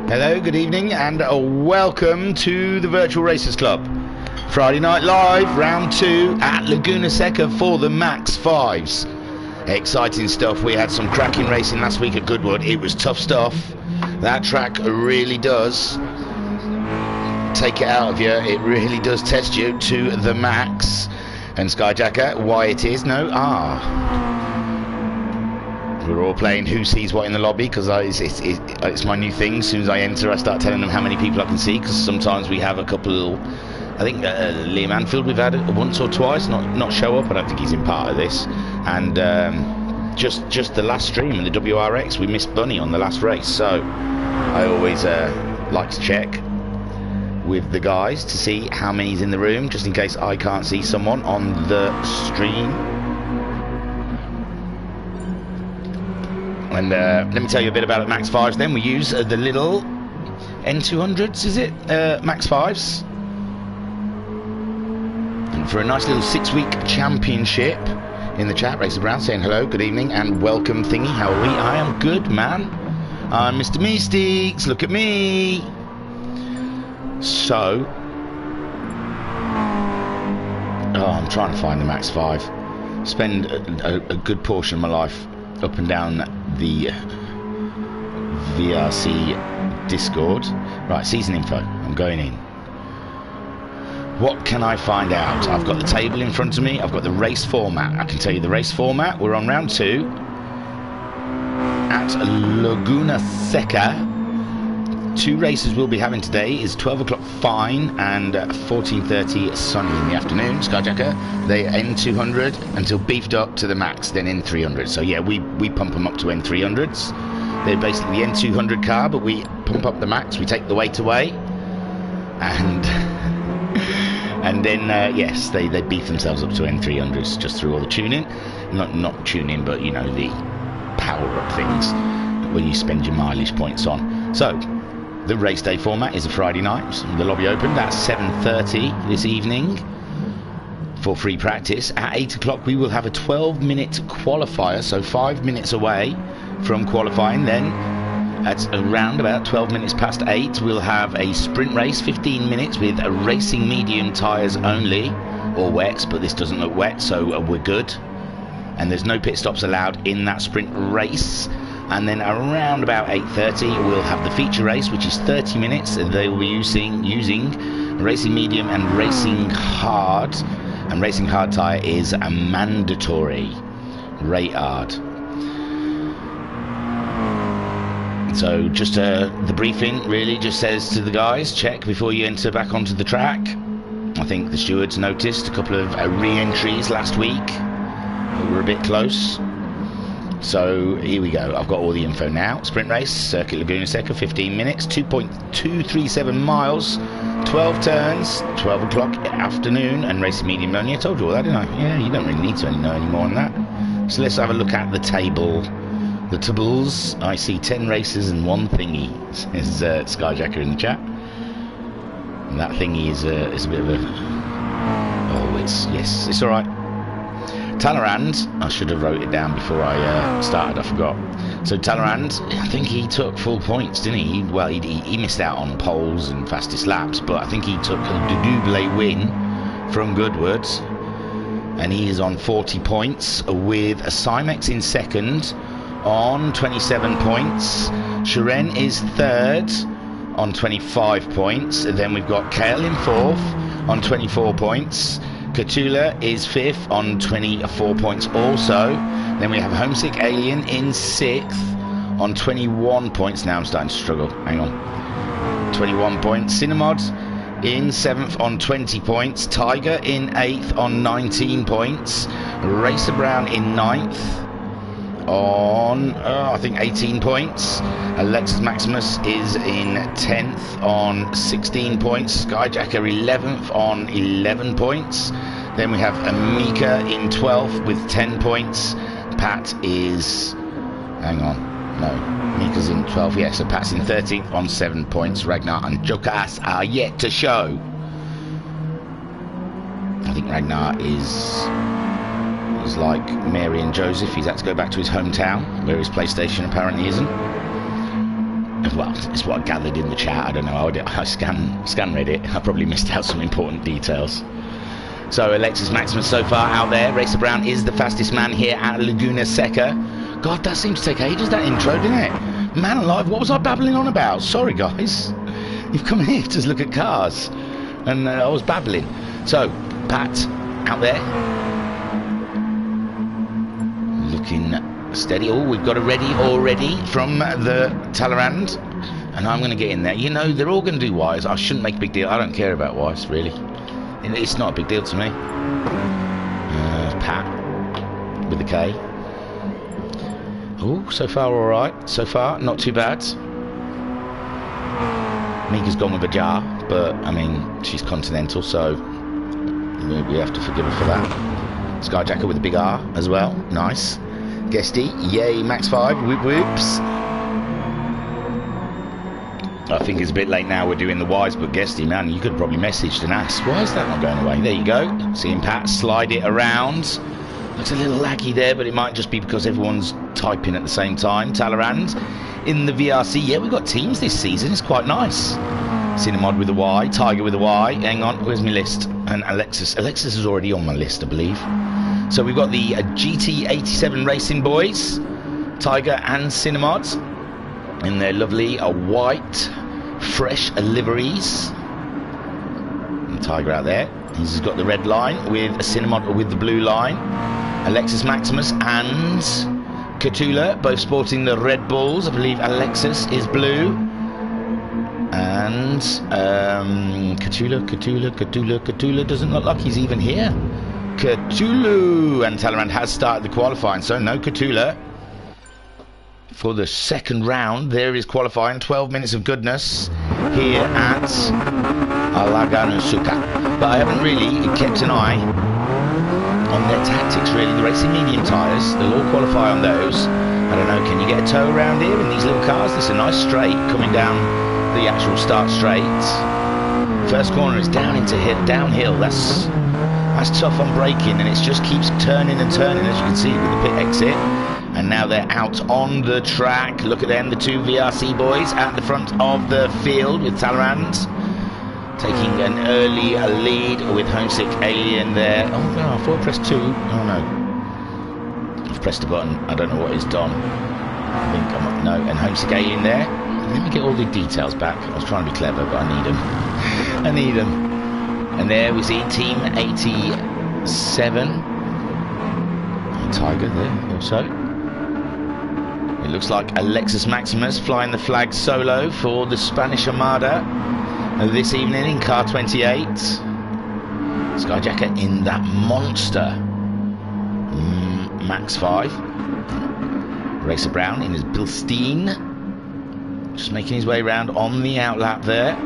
Hello, good evening, and welcome to the Virtual Racers Club. Friday Night Live, round 2 at Laguna Seca for the MaX5s. Exciting stuff. We had some cracking racing last week at Goodwood. It was tough stuff. That track really does take it out of you. It really does test you to the max. And Skyjacker, why it is? No, we're all playing Who Sees What in the lobby, because it's my new thing. As soon as I enter, I start telling them how many people I can see, because sometimes we have a couple. I think Liam Anfield we've had it once or twice not show up. I don't think he's in part of this. And just the last stream in the WRX, we missed Bunny on the last race, so I always like to check with the guys to see how many's in the room, just in case I can't see someone on the stream. And let me tell you a bit about MaX5s then. We use the little N200s, is it? MaX5s. And for a nice little 6-week championship. In the chat, Racer Brown saying hello, good evening, and welcome thingy. How are we? I am good, man. I'm Mr. Mystics. Look at me. So, I'm trying to find the MaX5. Spend a good portion of my life up and down the VRC Discord. Right, season info. I'm going in. What can I find out? I've got the table in front of me. I've got the race format. I can tell you the race format. We're on round 2 at Laguna Seca. 2 races we'll be having today is 12 o'clock fine and 14:30 sunny in the afternoon. Skyjacker, they N200 until beefed up to the max, then N300. So yeah, we pump them up to N300s. They're basically the N200 car, but we pump up the max. We take the weight away, and then yes, they beef themselves up to N300s just through all the tuning. Not tuning, but you know, the power up things when you spend your mileage points on. So the race day format is a Friday night. The lobby opened at 7:30 this evening for free practice. At 8 o'clock we will have a 12-minute qualifier, so 5 minutes away from qualifying. Then at around about 12 minutes past 8 we'll have a sprint race, 15 minutes with racing medium tyres only, or wets, but this doesn't look wet, so we're good. And there's no pit stops allowed in that sprint race. And then around about 8:30 we'll have the feature race, which is 30 minutes. They will be using racing medium and racing hard. And racing hard tyre is a mandatory. Rate hard. So just the briefing really just says to the guys, check before you enter back onto the track. I think the stewards noticed a couple of re-entries last week that were a bit close. So here we go. I've got all the info now. Sprint race, Circuit Laguna Seca, 15 minutes, 2.237 miles, 12 turns, 12 o'clock afternoon, and racing medium only. I told you all that, didn't I? Yeah, you don't really need to know any more on that. So let's have a look at the table. The tables. I see 10 races and 1 thingy, says Skyjacker in the chat. And that thingy is a bit of a... Oh, yes, it's alright. Talleyrand, I should have wrote it down before I started, I forgot. So Talleyrand, I think he took full points, didn't he? Well, he missed out on poles and fastest laps, but I think he took a double win from Goodwood, and he is on 40 points with a Cymex in second on 27 points. Sharon is third on 25 points. And then we've got Kale in fourth on 24 points. Catula is 5th on 24 points also. Then we have Homesick Alien in 6th on 21 points. Now I'm starting to struggle. Hang on. 21 points. Cinemod in 7th on 20 points. Tiger in 8th on 19 points. Racer Brown in 9th on, I think, 18 points. Alexis Maximus is in 10th on 16 points. Skyjacker 11th on 11 points. Then we have Amika in 12th with 10 points. Pat is... hang on. No. Mika's in 12th. Yeah, so Pat's in 13th on 7 points. Ragnar and Jokas are yet to show. I think Ragnar is like Mary and Joseph. He's had to go back to his hometown, where his PlayStation apparently isn't. well, it's what I gathered in the chat. I don't know. I scan read it. I probably missed out some important details. So Alexis Maximus so far out there. Racer Brown is the fastest man here at Laguna Seca. God, that seems to take ages, that intro, didn't it? Man alive, what was I babbling on about? Sorry, guys. You've come here to look at cars. And I was babbling. So, Pat, out there. Looking steady. Oh, we've got a ready already from the Talleyrand. And I'm going to get in there. You know, they're all going to do Ys. I shouldn't make a big deal. I don't care about Ys, really. It's not a big deal to me. Pat with the K. Oh, so far all right. So far, not too bad. Mika's gone with a jar, but I mean, she's continental, so we have to forgive her for that. Skyjacker with a big R as well. Nice. Guesty, yay, MaX5, whoop whoops. I think it's a bit late now, we're doing the Ys, but Guesty, man, you could have probably messaged and asked, why is that not going away? There you go. Seeing Pat slide it around. Looks a little laggy there, but it might just be because everyone's typing at the same time. Talleyrand in the VRC. Yeah, we've got teams this season. It's quite nice. Cinemod with a Y. Tiger with a Y. Hang on, where's my list? And Alexis. Alexis is already on my list, I believe. So we've got the GT87 Racing Boys. Tiger and Cinemod in their lovely white, fresh liveries. And Tiger out there. He's got the red line with a Cinemod with the blue line. Alexis Maximus and Catula, both sporting the Red Bulls. I believe Alexis is blue. And Catula doesn't look like he's even here. Catulu! And Talleyrand has started the qualifying, so no Catula for the second round. There is qualifying, 12 minutes of goodness here at Laguna. But I haven't really kept an eye on their tactics, really. The racing medium tyres, they'll all qualify on those. I don't know, can you get a tow around here in these little cars? This is a nice straight coming down the actual start straight. First corner is down into downhill. That's tough on braking, and it just keeps turning and turning, as you can see with the pit exit. And now they're out on the track. Look at them, the two VRC boys at the front of the field with Talleyrand taking an early lead with Homesick Alien there. Oh no, I thought I pressed 2. Oh no, I've pressed a button. I don't know what it's done. I think I'm up. No, and Homesick Alien there. Let me get all the details back. I was trying to be clever, but I need them. I need them. And there we see Team 87. And Tiger there also. It looks like Alexis Maximus flying the flag solo for the Spanish Armada this evening in car 28. Skyjacker in that monster MaX5. Racer Brown in his Bilstein, just making his way around on the outlap there.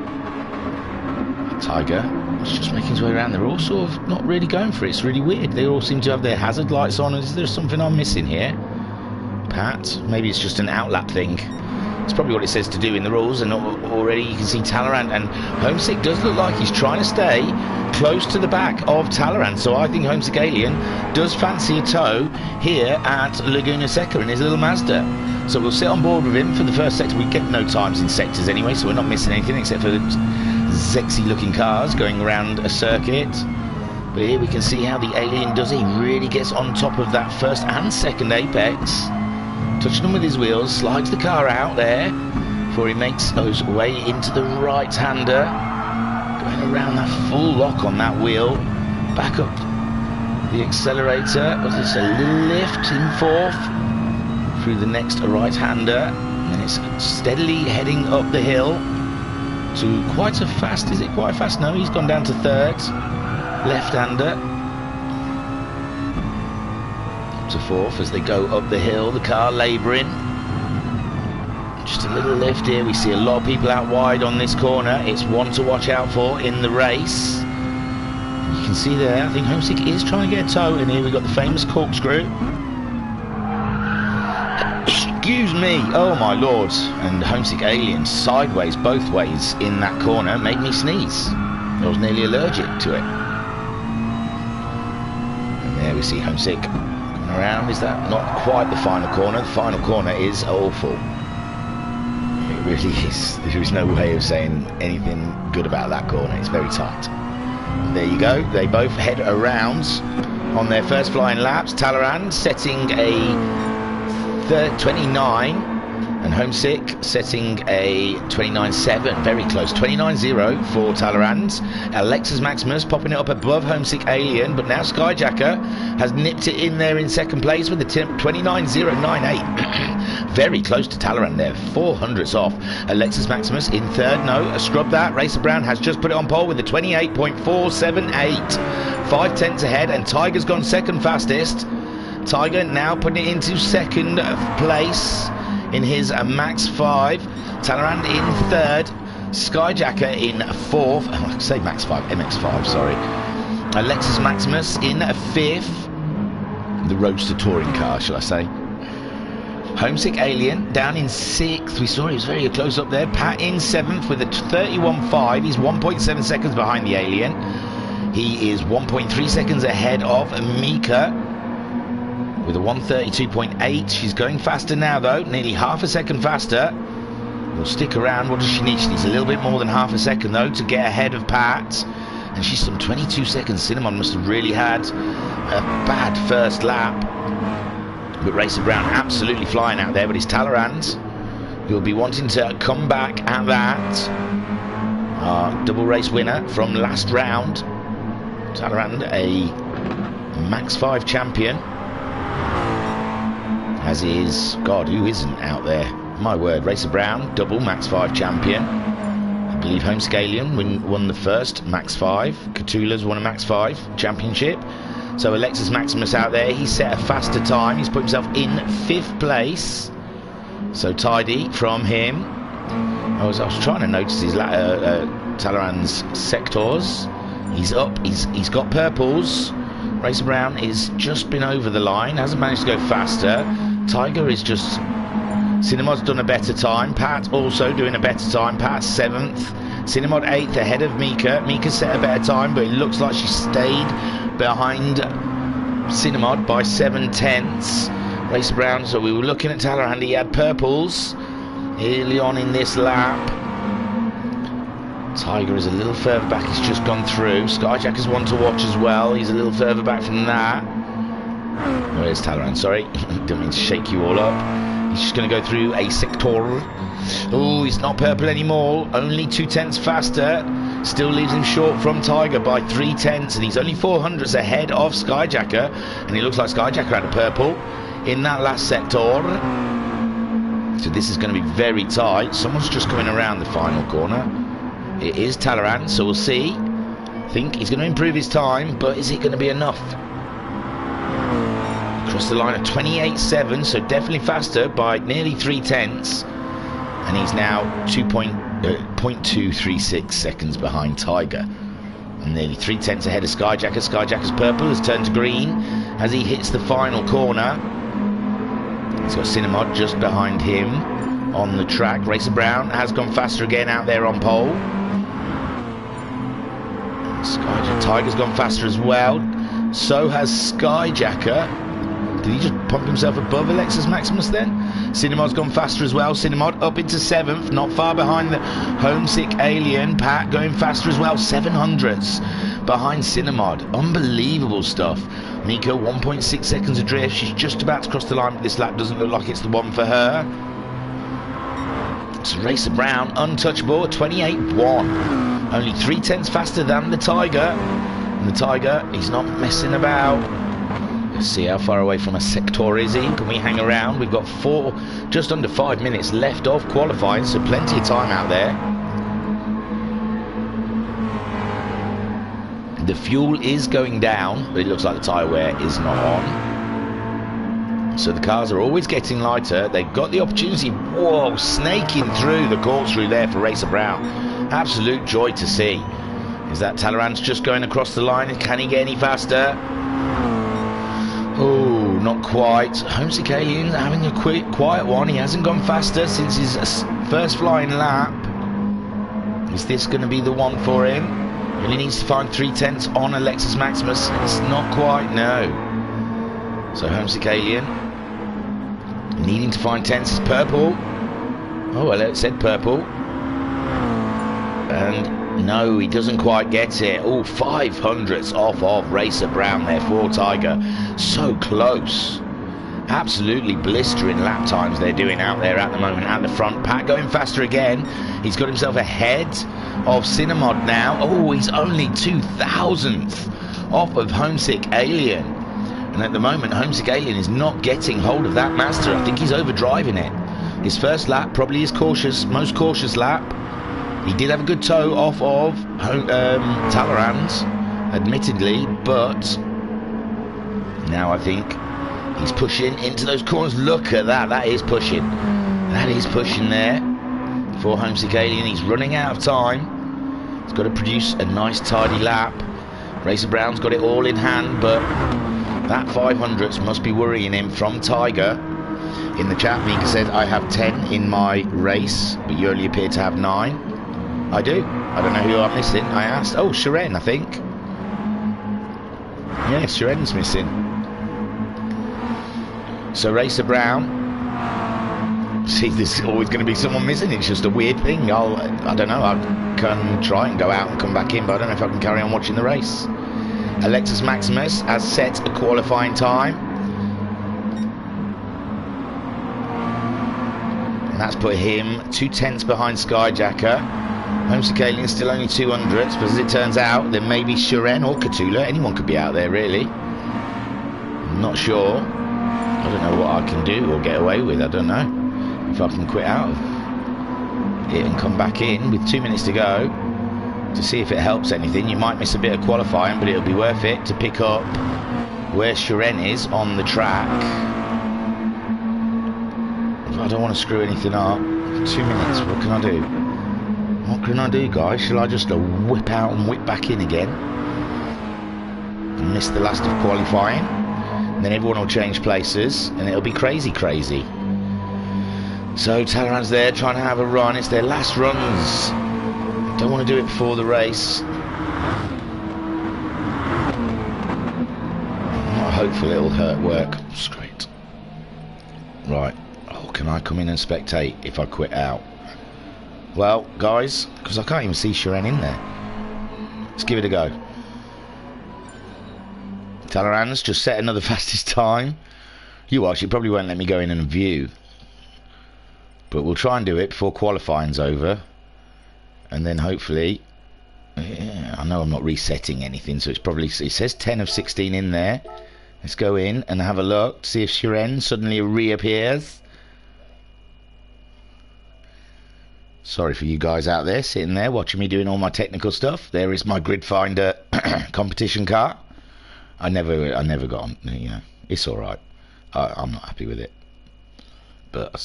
Tiger is just making his way around. They're all sort of not really going for it. It's really weird. They all seem to have their hazard lights on. Is there something I'm missing here? Pat, maybe it's just an outlap thing. It's probably what it says to do in the rules, and already you can see Talleyrand, and Homesick does look like he's trying to stay close to the back of Talleyrand, so I think Homesick Alien does fancy a tow here at Laguna Seca in his little Mazda. So we'll sit on board with him for the first sector. We get no times in sectors anyway, so we're not missing anything except for the sexy looking cars going around a circuit. But here we can see how the Alien does it. He really gets on top of that first and second apex, touching them with his wheels, slides the car out there before he makes his way into the right-hander, going around that full lock on that wheel, back up the accelerator. Was this a little lift in fourth through the next right-hander, and it's steadily heading up the hill to quite a fast, is it quite fast? No, he's gone down to third, left-hander. To fourth as they go up the hill, the car labouring. Just a little lift here. We see a lot of people out wide on this corner. It's one to watch out for in the race. You can see there, I think Homesick is trying to get a tow, and here we've got the famous corkscrew. Excuse me, oh my lord. And Homesick Alien sideways both ways in that corner made me sneeze. I was nearly allergic to it. And there we see Homesick around. Is that not quite the final corner? The final corner is awful. It really is. There is no way of saying anything good about that corner. It's very tight. And there you go. They both head around on their first flying laps. Talleyrand setting a 29. And Homesick setting a 29.7, very close, 29.0 for Talleyrand. Alexis Maximus popping it up above Homesick Alien, but now Skyjacker has nipped it in there in second place with the 29.098. Very close to Talleyrand there, 400ths off. Alexis Maximus in third, no, scrub that. Racer Brown has just put it on pole with the 28.478. 5 tenths ahead, and Tiger's gone second fastest. Tiger now putting it into second place in his MaX5, Talleyrand in third, Skyjacker in fourth, I say MaX5, MX5, sorry. Alexis Maximus in fifth, the Roadster touring car, shall I say. Homesick Alien down in sixth, we saw he was very close up there. Pat in seventh with a 31.5, he's 1.7 seconds behind the Alien. He is 1.3 seconds ahead of Mika with a 132.8. She's going faster now though, nearly half a second faster. Will stick around. What does she need? She needs a little bit more than half a second though to get ahead of Pat, and she's some 22 seconds. Cinnamon must have really had a bad first lap, but Racer Brown absolutely flying out there. But it's Talleyrand who'll be wanting to come back at that. Our double race winner from last round, Talleyrand, a MaX5 champion, as is, God, who isn't out there? My word, Racer Brown, double MaX5 champion. I believe Homesick Alien won the first MaX5. Catula's won a MaX5 championship. So Alexis Maximus out there, he set a faster time. He's put himself in fifth place. So tidy from him. I was trying to notice his Talleyrand's sectors. He's up, he's got purples. Racer Brown is just been over the line, hasn't managed to go faster. Tiger is just... Cinemod's done a better time. Pat also doing a better time. Pat's 7th. Cinemod 8th ahead of Mika. Mika set a better time, but it looks like she stayed behind Cinemod by 7 tenths. Racer Brown, so we were looking at Talleyrand. He had purples early on in this lap. Tiger is a little further back. He's just gone through. Skyjacker's one to watch as well. He's a little further back from that. Where's Talleyrand? Sorry. Didn't mean to shake you all up. He's just going to go through a sector. Oh, he's not purple anymore. Only 2 tenths faster. Still leaves him short from Tiger by 3 tenths. And he's only 400ths ahead of Skyjacker. And it looks like Skyjacker had a purple in that last sector. So this is going to be very tight. Someone's just coming around the final corner. It is Talleyrand, so we'll see. I think he's going to improve his time, but is it going to be enough? Across the line at 28.7, so definitely faster by nearly 3 tenths. And he's now 0.236 seconds behind Tiger. And nearly 3 tenths ahead of Skyjacker. Skyjacker's purple has turned to green as he hits the final corner. He's got Cinemod just behind him on the track. Racer Brown has gone faster again out there on pole. Tiger's gone faster as well. So has Skyjacker. Did he just pump himself above Alexis Maximus then? Cinemod's gone faster as well. Cinemod up into 7th, not far behind the Homesick Alien. Pat going faster as well, 700ths behind Cinemod. Unbelievable stuff. Mika 1.6 seconds adrift. She's just about to cross the line, but this lap doesn't look like it's the one for her. So Racer Brown untouchable, 28.1. Only 3 tenths faster than the Tiger. And the Tiger, he's not messing about. Let's see how far away from a sector is he. Can we hang around? We've got just under 5 minutes left of qualifying, so plenty of time out there. The fuel is going down, but it looks like the tyre wear is not on. So the cars are always getting lighter. They've got the opportunity. Whoa, snaking through the corkscrew there for Racer Brown. Absolute joy to see. Is that Talleyrand's just going across the line? Can he get any faster? Oh, not quite. Homesick Alien having a quiet one. He hasn't gone faster since his first flying lap. Is this going to be the one for him? Really needs to find 3 tenths on Alexis Maximus. It's not quite, no. So Homesick Alien needing to find tenths. It's purple. Oh, well, it said purple. And no, he doesn't quite get it. Oh, 500ths off of Racer Brown there for Tiger. So close. Absolutely blistering lap times they're doing out there at the moment at the front. Pat going faster again. He's got himself ahead of Cinemod now. Oh, he's only 2,000th off of Homesick Alien. And at the moment, Homesick Alien is not getting hold of that Master. I think he's overdriving it. His first lap, probably his most cautious lap. He did have a good toe off of Talleyrand's, admittedly, but now I think he's pushing into those corners. Look at that. That is pushing. That is pushing there for Homesick Alien. He's running out of time. He's got to produce a nice tidy lap. Racer Brown's got it all in hand, but that 500ths must be worrying him from Tiger. In the chat, Mika says, I have 10 in my race, but you only appear to have 9. I do. I don't know who I'm missing. I asked. Oh, Shiren, I think. Yeah, Shiren's missing. So Racer Brown. See, there's always going to be someone missing. It's just a weird thing. I don't know. I can try and go out and come back in, but I don't know if I can carry on watching the race. Alexis Maximus has set a qualifying time. And that's put him 2/10 behind Skyjacker. Homesick Alien still only 200ths, but as it turns out, there may be Shiren or Katula. Anyone could be out there, really. I'm not sure. I don't know what I can do or get away with. I don't know if I can quit out of it and come back in with 2 minutes to go to see if it helps anything. You might miss a bit of qualifying, but it'll be worth it to pick up where Shiren is on the track. I don't want to screw anything up. 2 minutes, what can I do? What can I do, guys? Shall I just whip out and whip back in again? And miss the last of qualifying? And then everyone will change places, and it'll be crazy. So Talleyrand's there trying to have a run. It's their last runs. Don't want to do it before the race. I'm not hopeful it'll hurt work. Straight. Right. Oh, can I come in and spectate if I quit out? Well, guys, because I can't even see Shiren in there. Let's give it a go. Talleyrand's just set another fastest time. You watch, it probably won't let me go in and view. But we'll try and do it before qualifying's over. And then hopefully... Yeah, I know I'm not resetting anything, so it's probably... It says 10 of 16 in there. Let's go in and have a look to see if Shiren suddenly reappears. Sorry for you guys out there sitting there watching me doing all my technical stuff. There is my grid finder competition car. I never got on. You know, it's all right. I'm not happy with it. But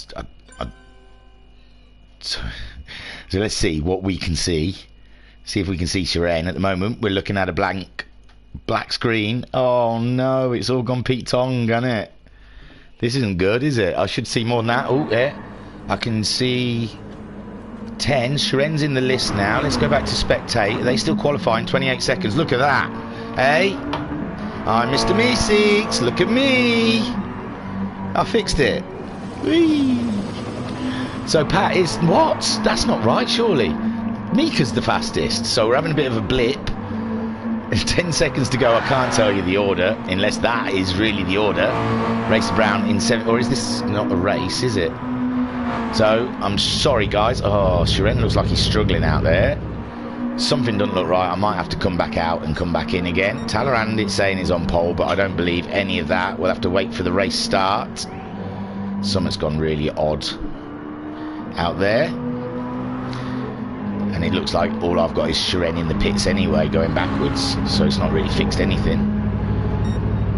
so let's see what we can see. See if we can see Shiren. At the moment, we're looking at a black screen. Oh no, it's all gone Pete Tong, hasn't it? This isn't good, is it? I should see more than that. Oh yeah, I can see 10. Shiren's in the list now. Let's go back to spectate. Are they still qualifying? 28 seconds. Look at that. Hey, I'm Mr. Meeseeks. Look at me. I fixed it. Whee. So Pat is... What? That's not right, surely. Mika's the fastest. So we're having a bit of a blip. 10 seconds to go. I can't tell you the order, unless that is really the order. Racer Brown in 7... Or is this not a race, is it? So, I'm sorry, guys. Oh, Shiren looks like he's struggling out there. Something doesn't look right. I might have to come back out and come back in again. Talleyrand, it's saying is on pole, but I don't believe any of that. We'll have to wait for the race start. Something's gone really odd out there. And it looks like all I've got is Shiren in the pits anyway, going backwards. So it's not really fixed anything.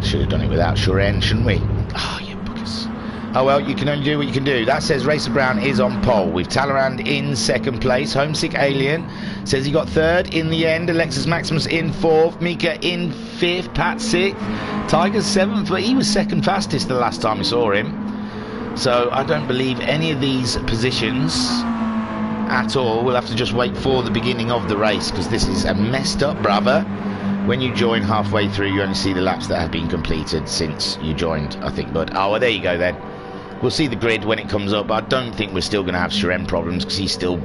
Should have done it without Shiren, shouldn't we? Oh, you buggers. Oh well, you can only do what you can do. That says Racer Brown is on pole with Talleyrand in second place. Homesick Alien says he got third in the end. Alexis Maximus in fourth. Mika in fifth. Pat sixth. Tiger's seventh, but he was second fastest the last time we saw him. So I don't believe any of these positions at all. We'll have to just wait for the beginning of the race, because this is a messed up brother. When you join halfway through, you only see the laps that have been completed since you joined, I think. But oh, well, there you go then. We'll see the grid when it comes up, but I don't think we're still going to have Shiren problems because he's still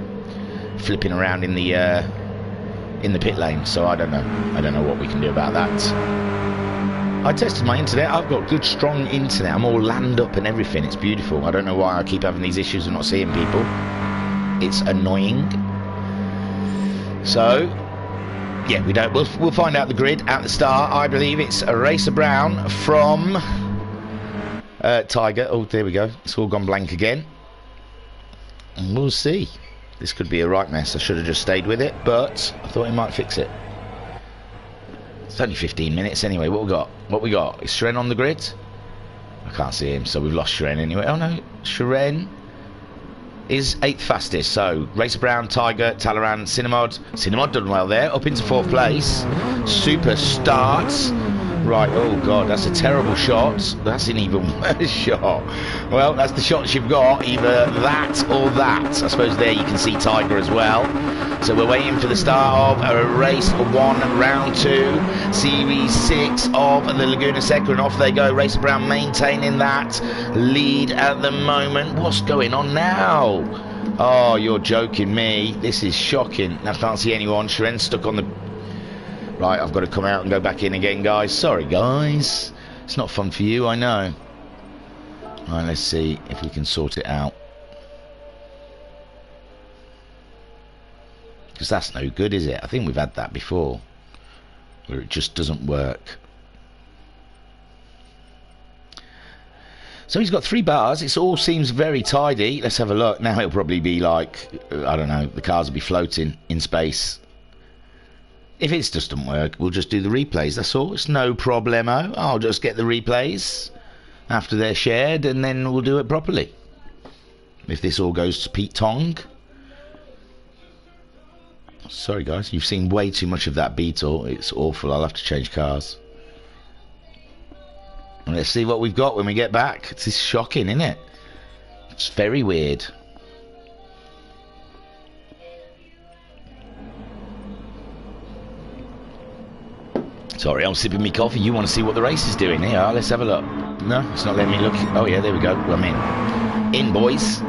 flipping around in the pit lane. So I don't know what we can do about that. I tested my internet. I've got good, strong internet. I'm all land up and everything. It's beautiful. I don't know why I keep having these issues of not seeing people. It's annoying. So, yeah, we'll find out the grid at the start. I believe it's a Racer Brown from Tiger. Oh, there we go. It's all gone blank again. And we'll see. This could be a right mess. I should have just stayed with it, but I thought he might fix it. It's only 15 minutes anyway. What we got? Is Shiren on the grid? I can't see him, so we've lost Shiren anyway. Oh no, Shiren is 8th fastest. So Racer Brown, Tiger, Talleyrand, Cinnamod. Cinnamod done well there, up into 4th place. Super starts. Right, oh god, that's a terrible shot. That's an even worse shot. Well, that's the shots you've got, either that or that. I suppose there you can see Tiger as well. So we're waiting for the start of a race 1, round 2, series 6 of the Laguna Seca, and off they go. Racer Brown maintaining that lead at the moment. What's going on now? Oh, you're joking me. This is shocking. I can't see anyone. Shiren's stuck on the... Right, I've got to come out and go back in again, guys. Sorry, guys. It's not fun for you, I know. Right, let's see if we can sort it out. Because that's no good, is it? I think we've had that before, where it just doesn't work. So he's got 3 bars. It all seems very tidy. Let's have a look. Now it'll probably be like, I don't know, the cars will be floating in space. If it just doesn't work, we'll just do the replays, that's all. It's no problemo. I'll just get the replays after they're shared, and then we'll do it properly. If this all goes to Pete Tong. Sorry, guys. You've seen way too much of that Beetle. It's awful. I'll have to change cars. And let's see what we've got when we get back. It's shocking, isn't it? It's very weird. Sorry, I'm sipping me coffee. You want to see what the race is doing? Here, let's have a look. No, it's not letting me look. Oh yeah, there we go. I'm in. In, boys.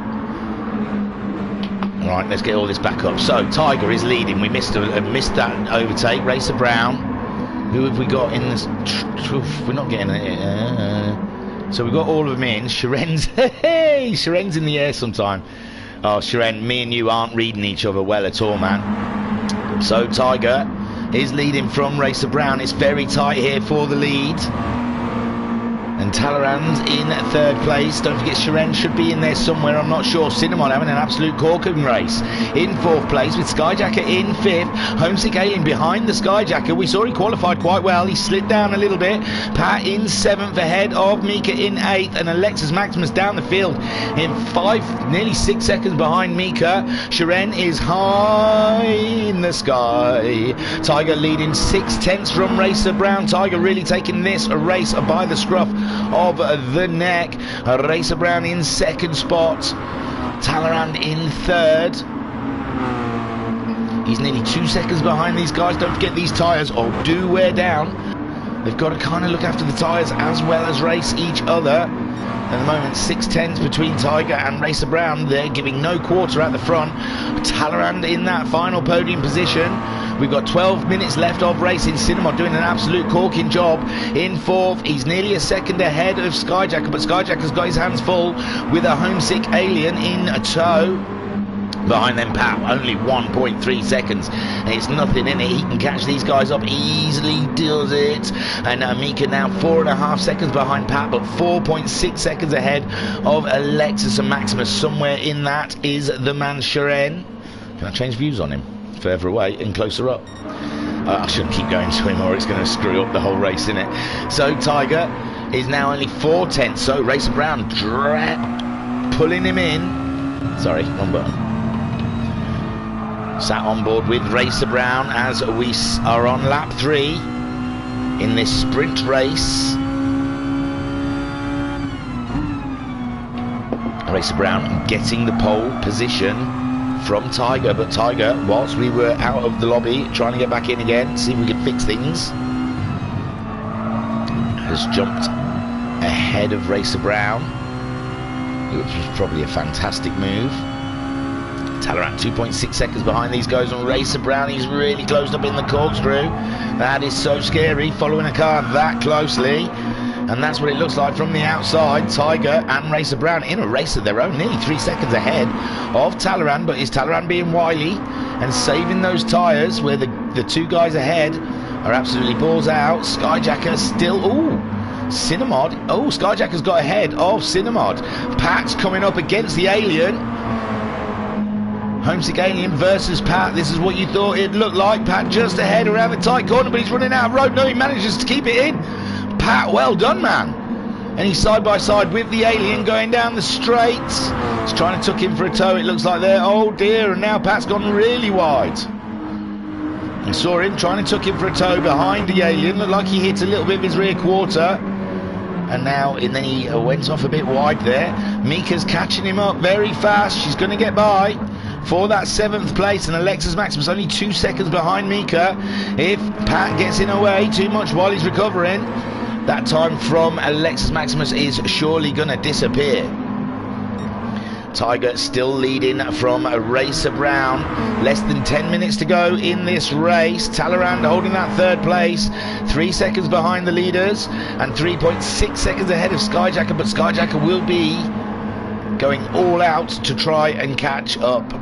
Right, let's get all this back up. So, Tiger is leading. We missed that overtake. Racer Brown. Who have we got in this? We're not getting it. So we've got all of them in. Shiren's, hey, Shiren's in the air sometime. Oh, Shiren, me and you aren't reading each other well at all, man. So, Tiger is leading from Racer Brown. It's very tight here for the lead. And Talleyrand's in 3rd place. Don't forget Shiren should be in there somewhere, I'm not sure. Cinnamon having an absolute corking race. In 4th place with Skyjacker in 5th. Homesick Alien behind the Skyjacker. We saw he qualified quite well. He slid down a little bit. Pat in 7th ahead of Mika in 8th. And Alexis Maximus down the field in 5, nearly 6 seconds behind Mika. Shiren is high in the sky. Tiger leading 6/10 from Racer Brown. Tiger really taking this race by the scruff of the neck. Racer Brown in 2nd spot. Talleyrand in 3rd. He's nearly 2 seconds behind these guys. Don't forget these tyres do wear down. They've got to kind of look after the tyres as well as race each other. At the moment, 6/10 between Tiger and Racer Brown. They're giving no quarter at the front. Talleyrand in that final podium position. We've got 12 minutes left of racing. Cinnamon doing an absolute corking job in 4th. He's nearly a second ahead of Skyjacker, but Skyjacker's got his hands full with a Homesick Alien in tow. Behind them, Pat, only 1.3 seconds. It's nothing in it. He can catch these guys up easily, does it. And Mika now 4.5 seconds behind Pat, but 4.6 seconds ahead of Alexis and Maximus. Somewhere in that is the man Shiren. Can I change views on him? Further away and closer up. I shouldn't keep going to him or it's going to screw up the whole race, isn't it? So Tiger is now only 4/10. So Racer Brown pulling him in. Sorry, wrong button. Sat on board with Racer Brown as we are on lap 3 in this sprint race. Racer Brown getting the pole position from Tiger, but Tiger, whilst we were out of the lobby trying to get back in again, see if we can fix things, has jumped ahead of Racer Brown. which was probably a fantastic move. Talleyrand 2.6 seconds behind these guys on Racer Brown. He's really closed up in the corkscrew. That is so scary, following a car that closely. And that's what it looks like from the outside. Tiger and Racer Brown in a race of their own, nearly 3 seconds ahead of Talleyrand. But is Talleyrand being wily and saving those tyres where the two guys ahead are absolutely balls out? Skyjacker still... Ooh, Cinnamod. Oh, Skyjacker's got ahead of Cinnamod. Pat's coming up against the Alien. Homesick Alien versus Pat. This is what you thought it looked like. Pat just ahead around the tight corner, but he's running out of road. No, he manages to keep it in. Pat, well done, man. And he's side by side with the Alien going down the straight. He's trying to tuck in for a toe, it looks like there. Oh dear, and now Pat's gone really wide. I saw him trying to tuck in for a toe behind the Alien. Looked like he hit a little bit of his rear quarter. And then he went off a bit wide there. Mika's catching him up very fast. She's going to get by for that 7th place, and Alexis Maximus only 2 seconds behind Mika. If Pat gets in her way too much while he's recovering, that time from Alexis Maximus is surely going to disappear. Tiger still leading from Racer Brown. Less than 10 minutes to go in this race. Talleyrand holding that 3rd place, 3 seconds behind the leaders and 3.6 seconds ahead of Skyjacker, but Skyjacker will be going all out to try and catch up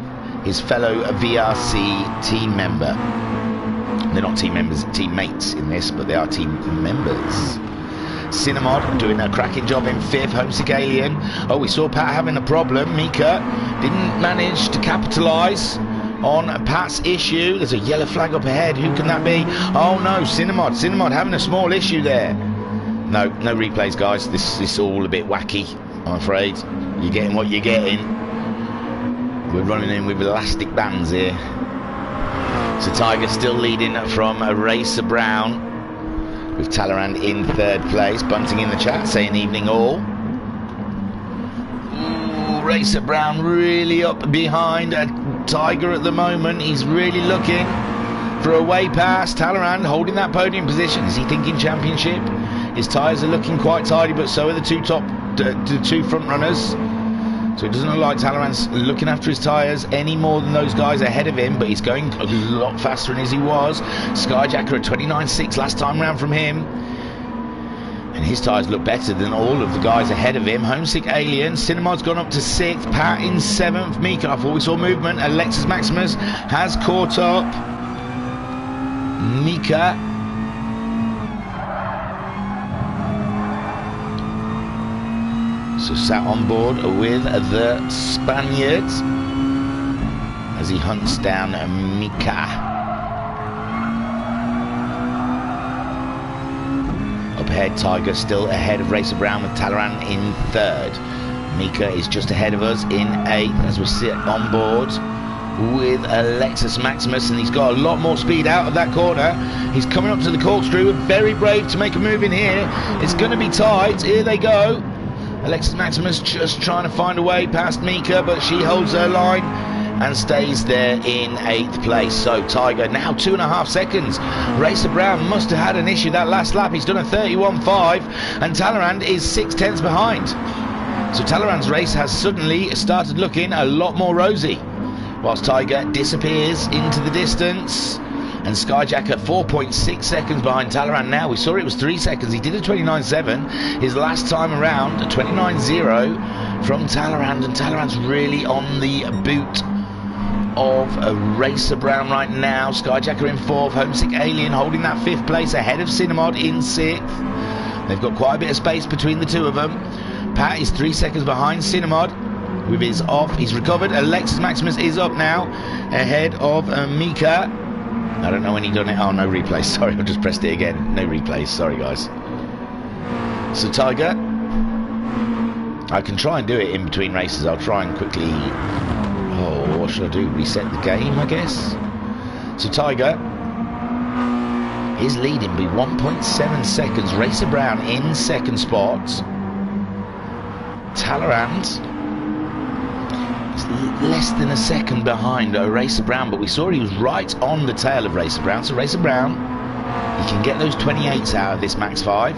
his fellow VRC team member. They're not team members, teammates in this, but they are team members. Cinnamod doing a cracking job in 5th. Homesick Alien. Oh, we saw Pat having a problem. Mika didn't manage to capitalise on Pat's issue. There's a yellow flag up ahead. Who can that be? Oh no, Cinnamod. Cinnamod having a small issue there. No replays, guys. This is all a bit wacky, I'm afraid. You're getting what you're getting. We're running in with elastic bands here. So Tiger still leading from Racer Brown, with Talleyrand in 3rd place. Bunting in the chat saying evening all. Ooh, Racer Brown really up behind Tiger at the moment. He's really looking for a way past. Talleyrand holding that podium position. Is he thinking championship? His tyres are looking quite tidy, but so are the two front runners. So it doesn't look like Talleyrand's looking after his tyres any more than those guys ahead of him, but he's going a lot faster than as he was. Skyjacker at 29.6 last time round from him. And his tyres look better than all of the guys ahead of him. Homesick Alien. Cinnamod's gone up to 6th. Pat in 7th. Mika, I thought we saw movement. Alexis Maximus has caught up. Mika. So sat on board with the Spaniards as he hunts down Mika. Up ahead, Tiger still ahead of Racer Brown with Talleyrand in 3rd. Mika is just ahead of us in 8th as we sit on board with Alexis Maximus, and he's got a lot more speed out of that corner. He's coming up to the corkscrew, very brave to make a move in here. It's going to be tight. Here they go. Alexis Maximus just trying to find a way past Mika, but she holds her line and stays there in 8th place. So Tiger now 2.5 seconds. Racer Brown must have had an issue that last lap. He's done a 31.5 and Talleyrand is 6/10 behind. So Talleyrand's race has suddenly started looking a lot more rosy, whilst Tiger disappears into the distance. And Skyjacker 4.6 seconds behind Talleyrand now. We saw it was 3 seconds. He did a 29.7 his last time around, a 29.0 from Talleyrand, and Talleyrand's really on the boot of a Racer Brown right now. Skyjacker in 4th. Homesick Alien holding that 5th place ahead of Cinnamod in 6th. They've got quite a bit of space between the two of them. Pat is 3 seconds behind Cinnamod with his off. He's recovered. Alexis Maximus is up now ahead of Mika. I don't know when he done it. Oh, no replays. Sorry, I just pressed it again. No replays. Sorry, guys. So Tiger, I can try and do it in between races. I'll try and quickly... Oh, what should I do? Reset the game, I guess. So Tiger is leading by 1.7 seconds. Racer Brown in 2nd spot. Talleyrand is less than a second behind Racer Brown, but we saw he was right on the tail of Racer Brown. So Racer Brown, he can get those 28s out of this MaX5,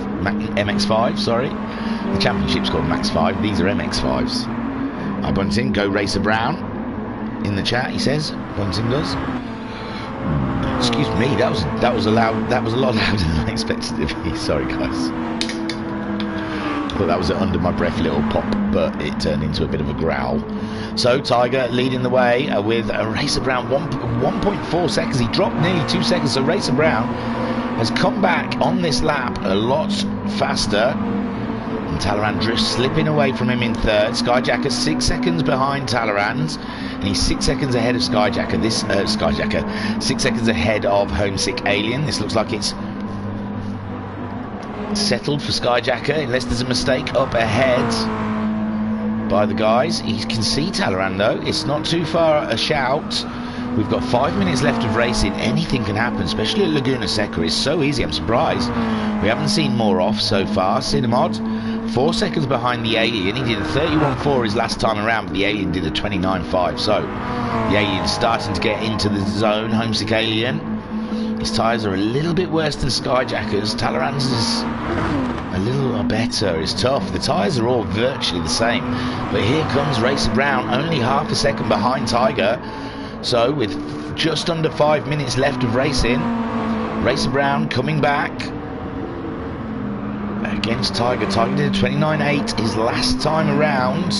MX5, sorry. The championship's called MaX5, these are MX5s. Hi Bunting, go Racer Brown. In the chat, he says. Bunting does. Excuse me, that was a lot louder than I expected it to be. Sorry guys. I thought that was an under my breath little pop, but it turned into a bit of a growl. So Tiger leading the way with Racer Brown 1.4 seconds. He dropped nearly 2 seconds. So Racer Brown has come back on this lap a lot faster. And Talleyrand just slipping away from him in third. Skyjacker 6 seconds behind Talleyrand, and he's 6 seconds ahead of Skyjacker. 6 seconds ahead of Homesick Alien. This looks like it's settled for Skyjacker, unless there's a mistake up ahead by the guys. He can see Talleyrand though. It's not too far a shout. We've got 5 minutes left of racing. Anything can happen, especially at Laguna Seca. It's so easy. I'm surprised we haven't seen more off so far. Cinemod 4 seconds behind the Alien. He did a 31.4 his last time around, but the Alien did a 29.5. So the Alien's starting to get into the zone. Homesick Alien, his tyres are a little bit worse than Skyjacker's. Talleyrand's is a little better. It's tough. The tyres are all virtually the same. But here comes Racer Brown, only half a second behind Tiger. So with just under 5 minutes left of racing, Racer Brown coming back against Tiger. Tiger did a 29.8 his last time around.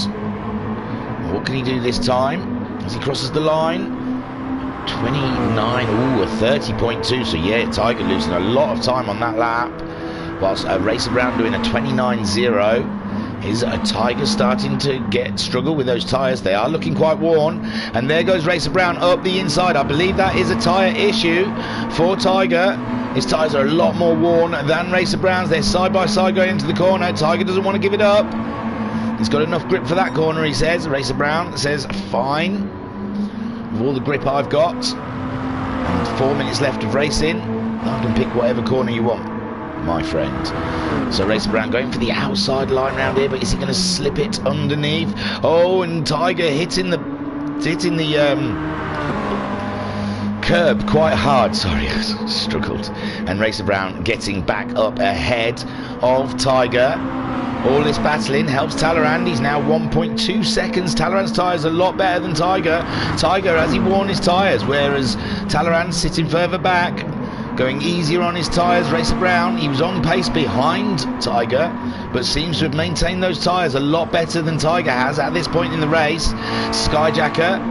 What can he do this time as he crosses the line? 29, ooh, a 30.2. So yeah, Tiger losing a lot of time on that lap, whilst Racer Brown doing a 29.0. Is a Tiger starting to struggle with those tyres? They are looking quite worn, and there goes Racer Brown up the inside. I believe that is a tyre issue for Tiger. His tyres are a lot more worn than Racer Brown's. They're side by side going into the corner. Tiger doesn't want to give it up. He's got enough grip for that corner, he says. Racer Brown says, fine, with all the grip I've got, and 4 minutes left of racing, I can pick whatever corner you want, my friend. So Racer Brown going for the outside line round here, but is he going to slip it underneath? Oh, and Tiger hitting the curb quite hard. Sorry, I struggled. And Racer Brown getting back up ahead of Tiger. All this battling helps Talleyrand. He's now 1.2 seconds. Talleyrand's tyres are a lot better than Tiger. Tiger, has he worn his tyres? Whereas Talleyrand's sitting further back, going easier on his tyres. Racer Brown, he was on pace behind Tiger, but seems to have maintained those tyres a lot better than Tiger has at this point in the race. Skyjacker,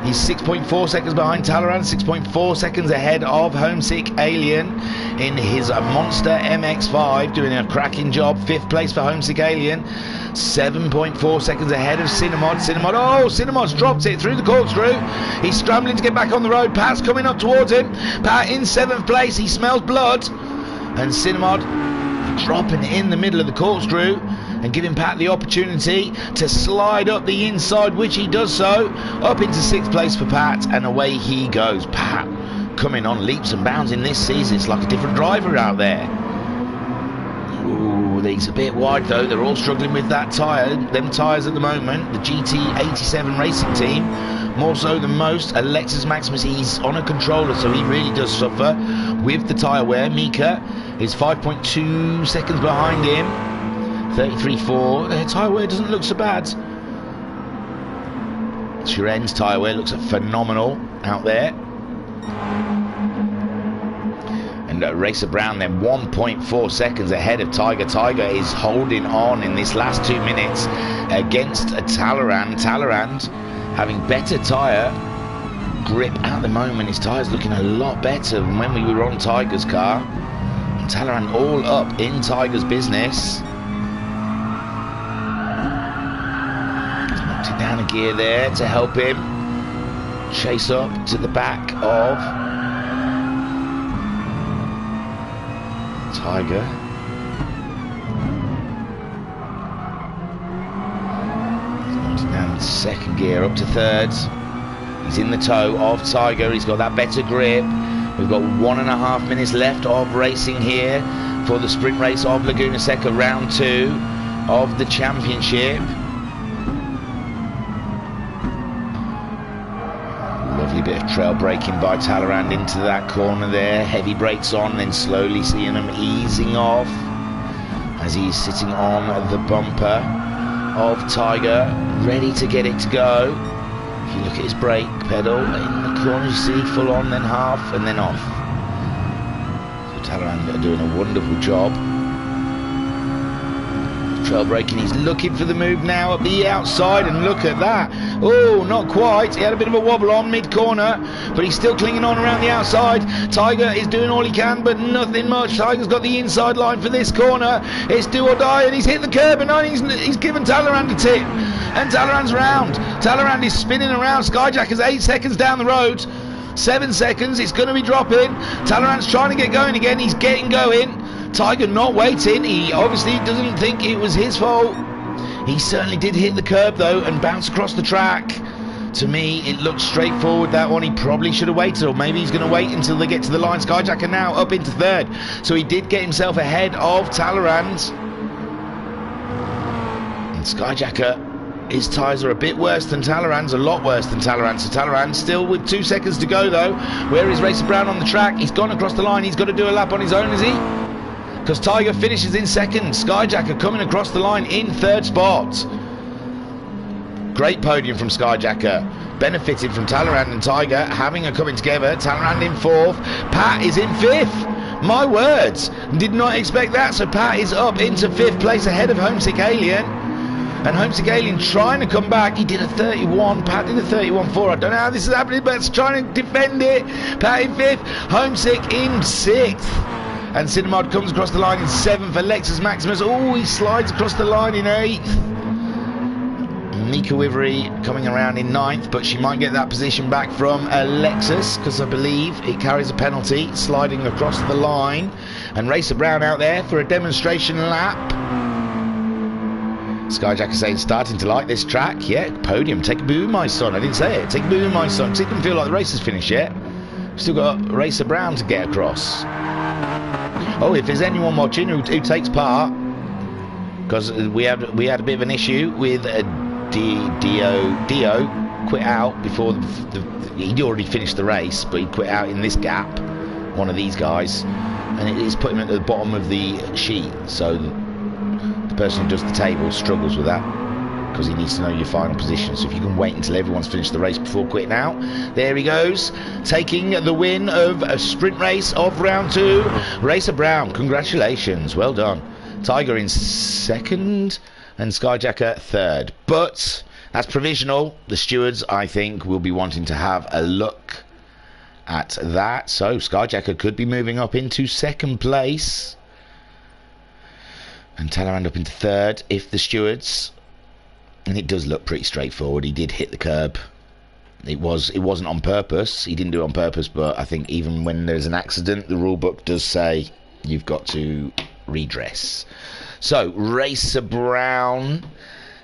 he's 6.4 seconds behind Talleyrand, 6.4 seconds ahead of Homesick Alien in his monster MX5, doing a cracking job. 5th place for Homesick Alien. 7.4 seconds ahead of Cinemod. Cinemod's dropped it through the corkscrew. He's scrambling to get back on the road. Pat's coming up towards him. Pat in 7th place. He smells blood. And Cinemod dropping it in the middle of the corkscrew and giving Pat the opportunity to slide up the inside, which he does so. Up into 6th place for Pat, and away he goes. Pat coming on leaps and bounds in this season. It's like a different driver out there. He's a bit wide though. They're all struggling with that tyre, them tyres at the moment. The GT87 racing team, more so than most. Alexis Maximus, he's on a controller, so he really does suffer with the tyre wear. Mika is 5.2 seconds behind him. 33.4. The tyre wear doesn't look so bad. Shiren's tyre wear looks phenomenal out there. And Racer Brown then 1.4 seconds ahead of Tiger. Tiger is holding on in this last 2 minutes against Talleyrand. Talleyrand having better tyre grip at the moment. His tyre's looking a lot better than when we were on Tiger's car. And Talleyrand all up in Tiger's business. He's knocked it down a gear there to help him chase up to the back of Tiger. He's down in 2nd gear, up to 3rd. He's in the toe of Tiger. He's got that better grip. We've got 1.5 minutes left of racing here for the sprint race of Laguna Seca, round 2 of the championship. Lovely bit of trail braking by Talleyrand into that corner there. Heavy brakes on, then slowly seeing him easing off as he's sitting on the bumper. of Tiger, ready to get it to go. If you look at his brake pedal in the corner, you see full on, then half, and then off. So Talleyrand are doing a wonderful job. Trail braking, he's looking for the move now at the outside, and look at that. Oh, not quite. He had a bit of a wobble on mid-corner, but he's still clinging on around the outside. Tiger is doing all he can, but nothing much. Tiger's got the inside line for this corner. It's do or die, and he's hit the curb, and he's given Talleyrand a tip. And Talleyrand's round. Talleyrand is spinning around. Skyjacker's 8 seconds down the road. 7 seconds, it's going to be dropping. Talleyrand's trying to get going again. He's getting going. Tiger not waiting. He obviously doesn't think it was his fault. He certainly did hit the curb though and bounce across the track. To me, it looks straightforward, that one. He probably should have waited, or maybe he's going to wait until they get to the line. Skyjacker now up into third. So he did get himself ahead of Talleyrand. And Skyjacker, his tyres are a bit worse than Talleyrand's, a lot worse than Talleyrand. So Talleyrand still with 2 seconds to go though. Where is Racer Brown on the track? He's gone across the line. He's got to do a lap on his own, is he? Because Tiger finishes in second. Skyjacker coming across the line in third spot. Great podium from Skyjacker. Benefited from Talleyrand and Tiger having a coming together. Talleyrand in fourth. Pat is in fifth. My words. Did not expect that. So Pat is up into fifth place ahead of Homesick Alien. And Homesick Alien trying to come back. He did a 31. Pat did a 31.4. I don't know how this is happening, but it's trying to defend it. Pat in fifth. Homesick in sixth. And Cinemod comes across the line in 7th. Alexis Maximus, oh, he slides across the line in 8th. Mika Wivery coming around in 9th, but she might get that position back from Alexis, because I believe it carries a penalty, sliding across the line. And Racer Brown out there for a demonstration lap. Skyjacker saying, starting to like this track. Yeah, podium, take a boo, my son. I didn't say it. Take a boo, my son. It didn't feel like the race is finished yet. Still got Racer Brown to get across. Oh, if there's anyone watching who takes part, because we had a bit of an issue with Dio quit out before he'd already finished the race, but he quit out in this gap, one of these guys, and it is put him at the bottom of the sheet. So the person who does the table struggles with that, because he needs to know your final position. So if you can wait until everyone's finished the race before quitting out. There he goes, taking the win of a sprint race of round 2. Racer Brown, congratulations, well done. Tiger in second and Skyjacker third. But that's provisional. The stewards, I think, will be wanting to have a look at that. So Skyjacker could be moving up into second place. And Talleyrand up into third if the stewards... And it does look pretty straightforward. He did hit the curb. It wasn't on purpose. He didn't do it on purpose, but I think even when there's an accident, the rule book does say you've got to redress. So Racer Brown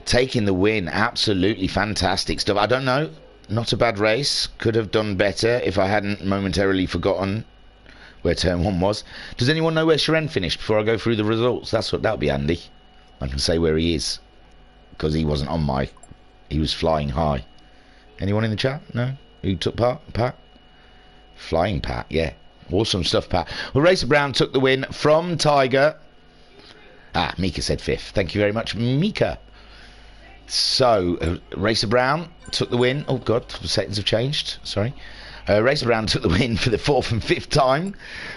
taking the win. Absolutely fantastic stuff. I don't know. Not a bad race. Could have done better if I hadn't momentarily forgotten where turn 1 was. Does anyone know where Shiren finished before I go through the results? That'll be handy. I can say where he is, because he wasn't on my... He was flying high. Anyone in the chat? No? Who took part? Pat? Flying Pat, yeah. Awesome stuff, Pat. Well, Racer Brown took the win from Tiger. Ah, Mika said 5th. Thank you very much, Mika. So, Racer Brown took the win. Oh, God, the settings have changed. Sorry. Racer Brown took the win for the 4th and 5th time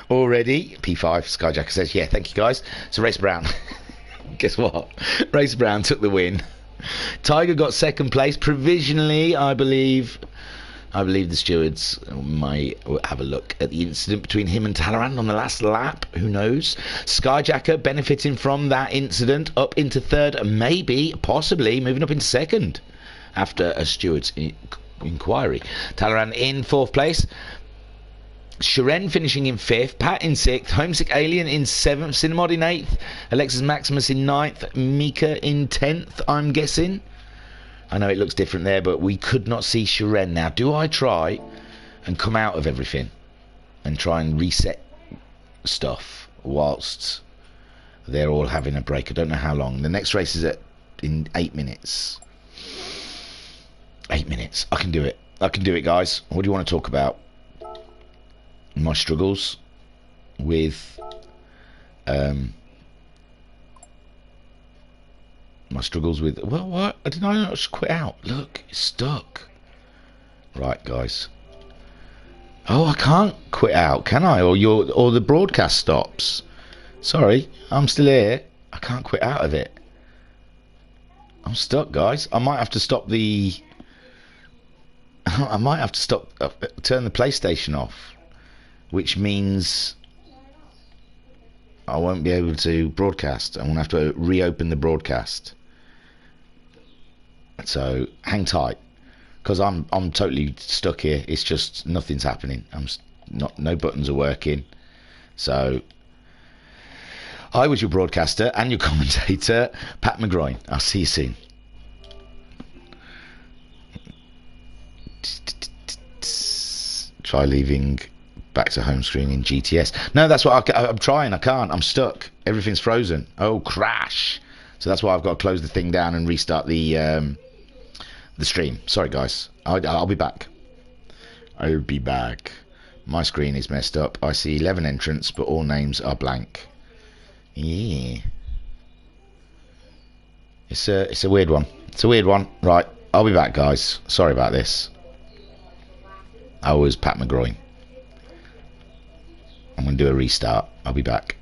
already. P5, Skyjacker says, yeah, thank you, guys. So, Racer Brown... Guess what? Racer Brown took the win. Tiger got second place provisionally. I believe the stewards might have a look at the incident between him and Talleyrand on the last lap. Who knows? Skyjacker benefiting from that incident up into third, and maybe, possibly, moving up into second after a steward's inquiry. Talleyrand in 4th place. Shiren finishing in 5th, Pat in 6th, Homesick Alien in 7th, Cinemod in 8th, Alexis Maximus in 9th, Mika in 10th, I'm guessing. I know it looks different there, but we could not see Shiren. Now, do I try and come out of everything and try and reset stuff whilst they're all having a break? I don't know how long. The next race is in 8 minutes. 8 minutes. I can do it. I can do it, guys. What do you want to talk about? My struggles with My struggles with... Well, what? I didn't know I just quit out. Look, it's stuck. Right, guys. Oh, I can't quit out, can I? Or the broadcast stops. Sorry, I'm still here. I can't quit out of it. I'm stuck, guys. I might have to stop the... I might have to stop... turn the PlayStation off. Which means... I won't be able to broadcast. I'm going to have to reopen the broadcast. So, hang tight. Because I'm totally stuck here. It's just nothing's happening. No buttons are working. So, I was your broadcaster and your commentator, Pat McGroin. I'll see you soon. Try leaving back to home screen in GTS. No, that's what I'm trying. I can't. I'm stuck. Everything's frozen. Oh, crash. So that's why I've got to close the thing down and restart the stream. Sorry, guys. I'll be back. I'll be back. My screen is messed up. I see 11 entrants, but all names are blank. Yeah. It's a weird one. It's a weird one. Right. I'll be back, guys. Sorry about this. I was Pat McGroin. I'm going to do a restart. I'll be back.